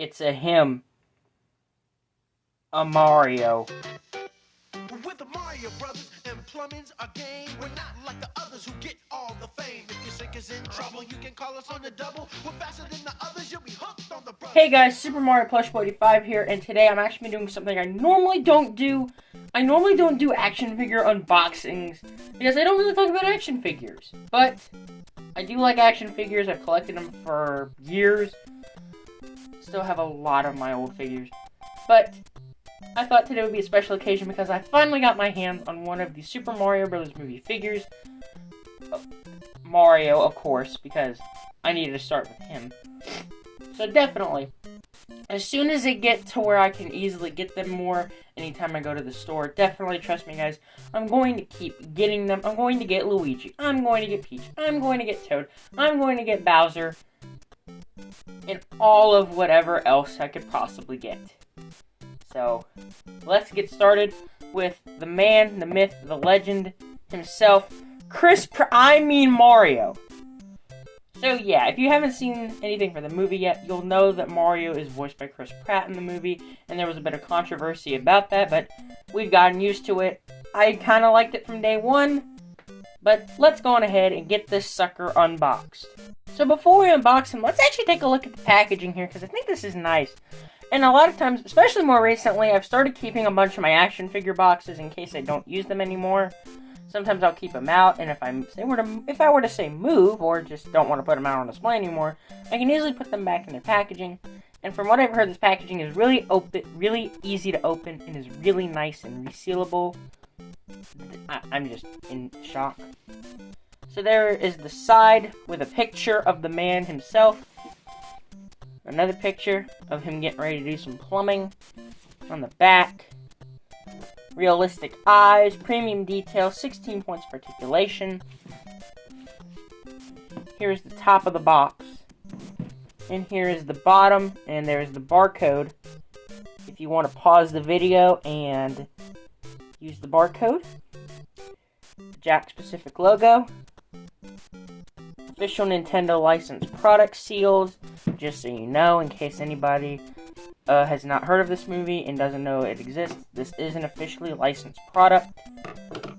It's a him. A Mario. With the Mario Brothers and plumbing's a game. We're not like the others who get all the fame. If your sink is in trouble, you can call us on the double. We're faster than the others, you'll be hooked on the brothers. Hey guys, SuperMarioPlushBoi85 here, and today I'm actually doing something I normally don't do. I normally don't do action figure unboxings, because I don't really talk about action figures. But, I do like action figures, I've collected them for years. Still have a lot of my old figures. But, I thought today would be a special occasion because I finally got my hands on one of the Super Mario Bros. Movie figures. Mario, of course, because I needed to start with him. So definitely, as soon as it gets to where I can easily get them more anytime I go to the store, definitely, trust me guys, I'm going to keep getting them. I'm going to get Luigi. I'm going to get Peach. I'm going to get Toad. I'm going to get Bowser. And all of whatever else I could possibly get. So, let's get started with the man, the myth, the legend himself, Mario. So yeah, if you haven't seen anything for the movie yet, you'll know that Mario is voiced by Chris Pratt in the movie, and there was a bit of controversy about that, but we've gotten used to it. I kind of liked it from day one, but let's go on ahead and get this sucker unboxed. So before we unbox him, let's actually take a look at the packaging here, because I think this is nice. And a lot of times, especially more recently, I've started keeping a bunch of my action figure boxes in case I don't use them anymore. Sometimes I'll keep them out, and if I were to say move, or just don't want to put them out on display anymore, I can easily put them back in their packaging. And from what I've heard, this packaging is really easy to open, and is really nice and resealable. I'm just in shock. So there is the side with a picture of the man himself. Another picture of him getting ready to do some plumbing. On the back, realistic eyes, premium detail, 16 points of articulation. Here's the top of the box. And here is the bottom, and there's the barcode. If you want to pause the video and use the barcode. The Jakks Pacific logo. Official Nintendo licensed product seals, just so you know, in case anybody has not heard of this movie and doesn't know it exists. This is an officially licensed product,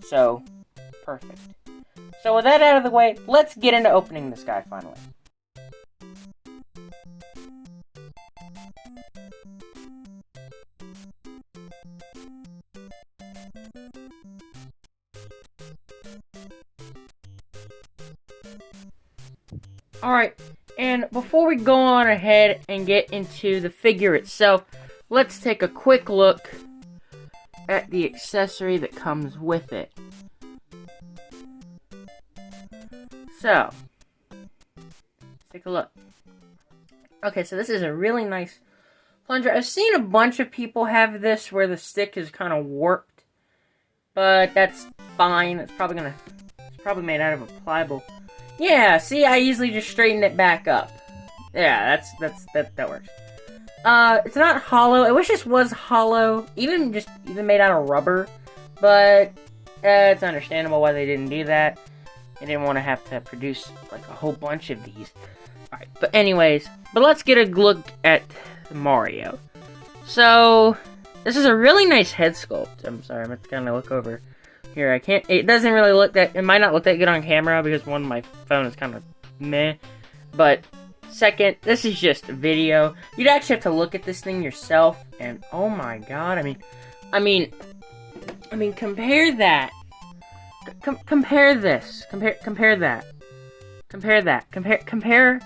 so perfect. So with that out of the way, let's get into opening this guy finally. Alright, and before we go on ahead and get into the figure itself, let's take a quick look at the accessory that comes with it. So, let's take a look. Okay, so this is a really nice plunger. I've seen a bunch of people have this where the stick is kind of warped, but that's fine. It's probably made out of a pliable. Yeah, see, I easily just straighten it back up. Yeah, that works. It's not hollow. I wish this was hollow, even made out of rubber, but it's understandable why they didn't do that. They didn't want to have to produce like a whole bunch of these. Alright, but anyways, let's get a look at Mario. So, this is a really nice head sculpt. I'm sorry, I'm going to kind of look over. Here, it doesn't really look it might not look that good on camera because one, my phone is kind of meh. But, second, this is just a video. You'd actually have to look at this thing yourself, and oh my god, I mean, compare that. Compare this. Compare that. Compare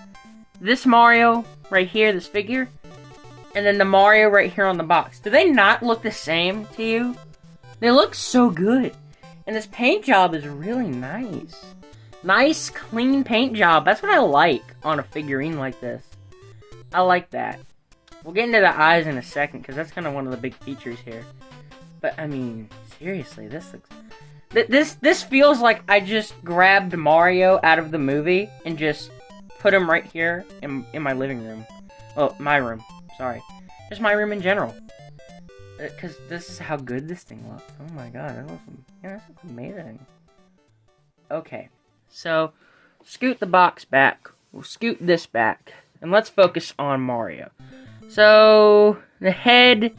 this Mario right here, this figure, and then the Mario right here on the box. Do they not look the same to you? They look so good. And this paint job is really nice. Nice, clean paint job. That's what I like on a figurine like this. I like that. We'll get into the eyes in a second, because that's kind of one of the big features here. But, I mean, seriously, this looks... This feels like I just grabbed Mario out of the movie and just put him right here in my living room. Oh, my room. Sorry. Just my room in general. Because this is how good this thing looks. Oh my god, that looks amazing. Okay, so scoot the box back. We'll scoot this back. And let's focus on Mario. So, the head,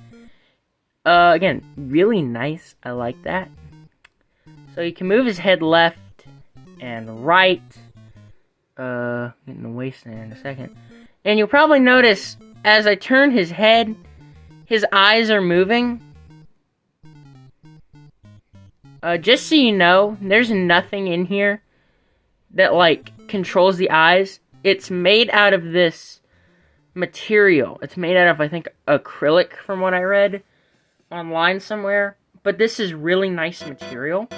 again, really nice. I like that. So you can move his head left and right. Getting the waist there in a second. And you'll probably notice, as I turn his head, his eyes are moving. Just so you know, there's nothing in here that, like, controls the eyes. It's made out of this material. It's made out of, I think, acrylic, from what I read online somewhere. But this is really nice material.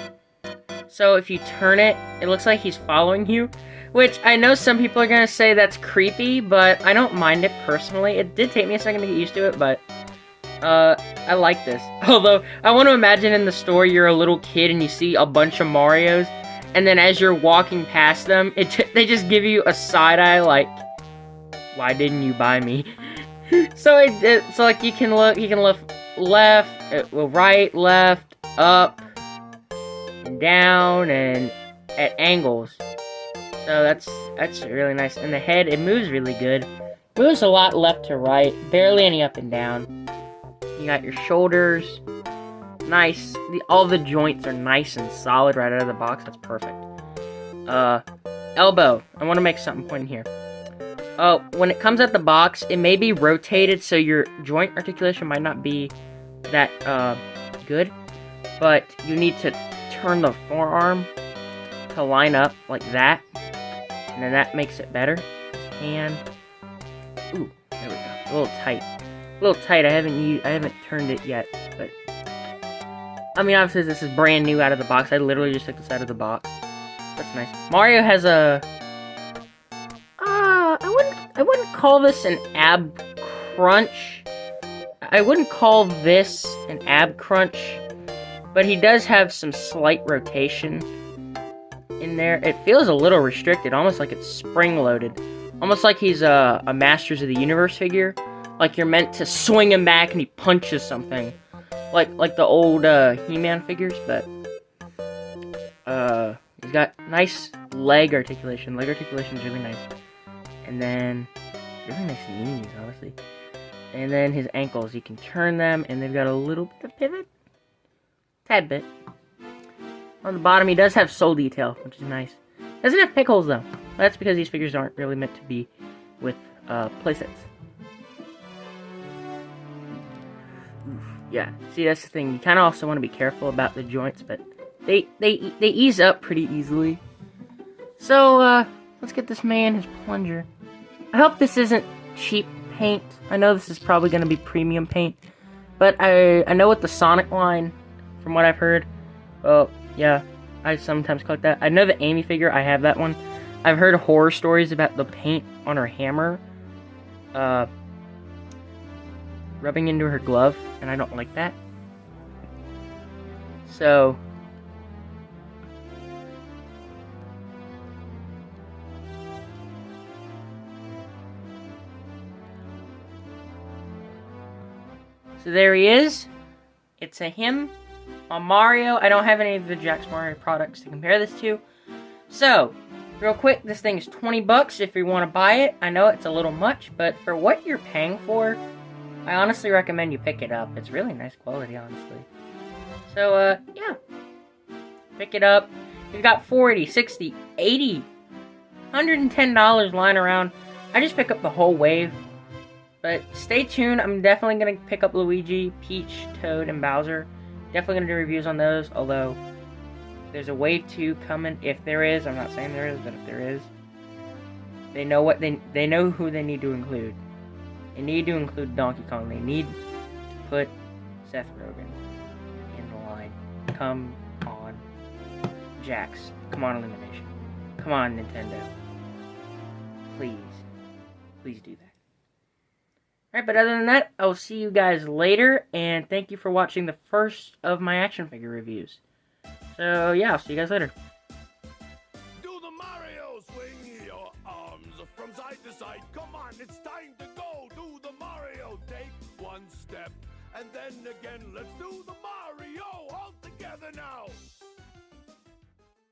So if you turn it, it looks like he's following you. Which, I know some people are going to say that's creepy, but I don't mind it personally. It did take me a second to get used to it, but I like this. Although, I want to imagine in the store you're a little kid and you see a bunch of Marios, and then as you're walking past them, they just give you a side eye like, why didn't you buy me? So so like you can look left, right, left, up, and down, and at angles. So that's really nice. And the head, it moves really good. Moves a lot left to right, barely any up and down. You got your shoulders, nice. All the joints are nice and solid right out of the box. That's perfect. Elbow. I want to make something point here. When it comes out the box, it may be rotated, so your joint articulation might not be that good. But you need to turn the forearm to line up like that, and then that makes it better. And ooh, there we go. It's a little tight. A little tight. I haven't turned it yet, but I mean, obviously this is brand new out of the box. I literally just took this out of the box. That's nice. Mario has a I wouldn't call this an ab crunch. I wouldn't call this an ab crunch, but he does have some slight rotation in there. It feels a little restricted, almost like it's spring-loaded. Almost like he's a Masters of the Universe figure. Like you're meant to swing him back and he punches something. Like the old He-Man figures, but he's got nice leg articulation. Leg articulation is really nice. And then, really nice knees, honestly. And then his ankles, you can turn them, and they've got a little bit of pivot. Tad bit. On the bottom, he does have sole detail, which is nice. Doesn't have pick holes, though. That's because these figures aren't really meant to be with playsets. Yeah, see, that's the thing. You kind of also want to be careful about the joints, but they ease up pretty easily. So, let's get this man his plunger. I hope this isn't cheap paint. I know this is probably going to be premium paint, but I know with the Sonic line, from what I've heard, well, yeah, I sometimes collect that. I know the Amy figure, I have that one. I've heard horror stories about the paint on her hammer rubbing into her glove, and I don't like that. So there he is. It's a him on Mario. I don't have any of the Jakks Mario products to compare this to. So, real quick, this thing is 20 bucks if you want to buy it. I know it's a little much, but for what you're paying for, I honestly recommend you pick it up. It's really nice quality, honestly. So, yeah. Pick it up. You've got $40, $60, $80, $110 lying around. I just pick up the whole wave. But stay tuned. I'm definitely going to pick up Luigi, Peach, Toad, and Bowser. Definitely going to do reviews on those, although there's a wave 2 coming. If there is, I'm not saying there is, but if there is, they know what they know who they need to include. They need to include Donkey Kong. They need to put Seth Rogen in the line. Come on, Jakks. Come on, Illumination. Come on, Nintendo. Please. Please do that. Alright, but other than that, I'll see you guys later, and thank you for watching the first of my action figure reviews. So, yeah, I'll see you guys later. Do the Mario, swing your arms from side to side. Come on, it's time to go. Do the Mario, take one step, and then again, let's do the Mario all together now.